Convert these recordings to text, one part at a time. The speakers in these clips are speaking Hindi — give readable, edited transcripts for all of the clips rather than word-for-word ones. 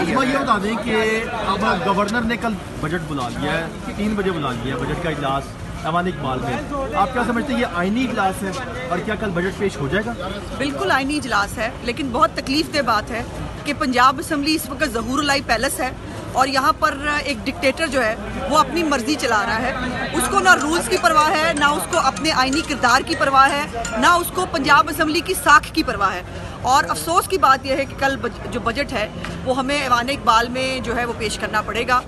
नाजमा ये बता दें कि अब गवर्नर ने कल बजट बुला लिया है, 3 बजे बुला लिया बजट का इजलास ऐवान इकबाल में। आप क्या समझते हैं ये आईनी इजलास है और क्या कल बजट पेश हो जाएगा? बिल्कुल आईनी इजलास है, लेकिन बहुत तकलीफ दह बात है कि पंजाब असम्बली इस वक्त ज़हूरुल्लाह पैलेस है और यहाँ पर एक डिक्टेटर जो है वो अपनी मर्जी चला रहा है। उसको ना रूल्स की परवाह है, ना उसको अपने आईनी किरदार की परवाह है, ना उसको पंजाब असम्बली की साख की परवाह है। और अफसोस की बात यह है कि कल जो बजट है वो हमें ऐवान इकबाल में जो है वो पेश करना पड़ेगा।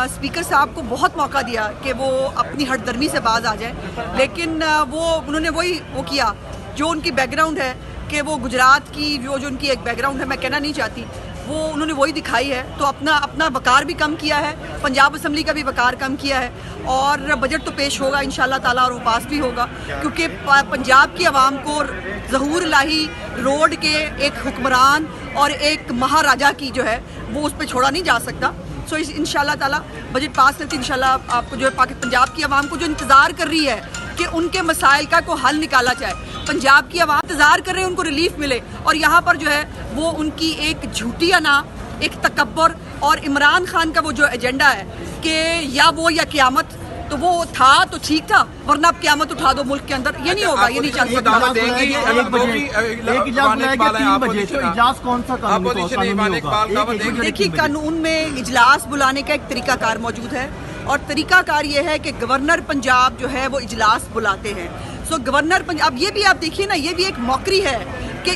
स्पीकर साहब को बहुत मौका दिया कि वो अपनी हटदर्मी से बाज आ जाए, लेकिन उन्होंने वो किया जो उनकी बैकग्राउंड है कि वो गुजरात की जो उनकी एक बैकग्राउंड है, मैं कहना नहीं चाहती, वो उन्होंने वही दिखाई है। तो अपना वकार भी कम किया है, पंजाब असम्बली का भी वकार कम किया है और बजट तो पेश होगा इंशाल्लाह ताला और वो पास भी होगा, क्योंकि पंजाब की आवाम को ज़हूरुल्लाही रोड के एक हुक्मरान और एक महाराजा की जो है वो उस पर छोड़ा नहीं जा सकता। सो इंशाल्लाह ताला बजट पास करके इंशाल्लाह आपको जो है पंजाब की आवाम को जो इंतज़ार कर रही है कि उनके मसाइल का को हल निकाला जाए, पंजाब की आवाम इंतज़ार कर रहे हैं उनको रिलीफ मिले, और यहाँ पर जो है वो उनकी एक झूठी अना, एक तकब्बर और इमरान खान का वो जो एजेंडा है कि या वो या क़यामत, तो वो था तो ठीक था, वरना आप क़यामत उठा दो मुल्क के अंदर, ये नहीं होगा, ये नहीं चल सकता। देखिए, कानून में इजलास बुलाने का एक तरीकाकार मौजूद है और तरीकाकार ये है कि गवर्नर पंजाब जो है वो इजलास बुलाते हैं। सो गवर्नर पंजाब, ये भी आप देखिए ना, ये भी एक मौकरी है कि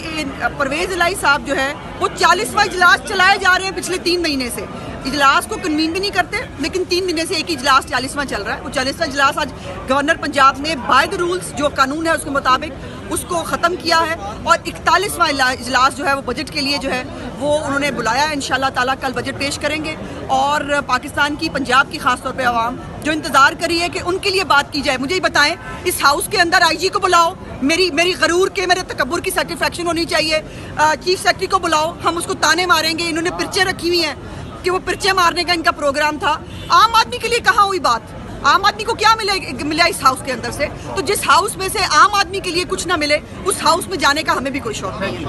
परवेज़ इलाही साहब जो है वो 40वां इजलास चलाए जा रहे हैं पिछले 3 महीने से। इजलास को कन्वीन भी नहीं करते, लेकिन 3 महीने से एक ही इजलास 40वां चल रहा है। वो 40वां इजलास आज गवर्नर पंजाब ने बाय द रूल्स जो कानून है उसके मुताबिक उसको ख़त्म किया है और 41वां इजलास जो है वो बजट के लिए जो है वो उन्होंने बुलाया है। इंशाल्लाह ताला कल बजट पेश करेंगे और पाकिस्तान की, पंजाब की खास तौर पे आवाम जो इंतज़ार कर रही है कि उनके लिए बात की जाए। मुझे ही बताएं, इस हाउस के अंदर IG को बुलाओ, मेरी गरूर के, मेरे तकब्बुर की सेटिस्फेक्शन होनी चाहिए। चीफ सेक्रेटरी को बुलाओ, हम उसको ताने मारेंगे। इन्होंने पर्चे रखी हुई हैं कि वो पर्चे मारने का इनका प्रोग्राम था। आम आदमी के लिए कहाँ हुई बात? आम आदमी को क्या मिला इस हाउस के अंदर से? तो जिस हाउस में से आम आदमी के लिए कुछ ना मिले, उस हाउस में जाने का हमें भी कोई शौक नहीं है।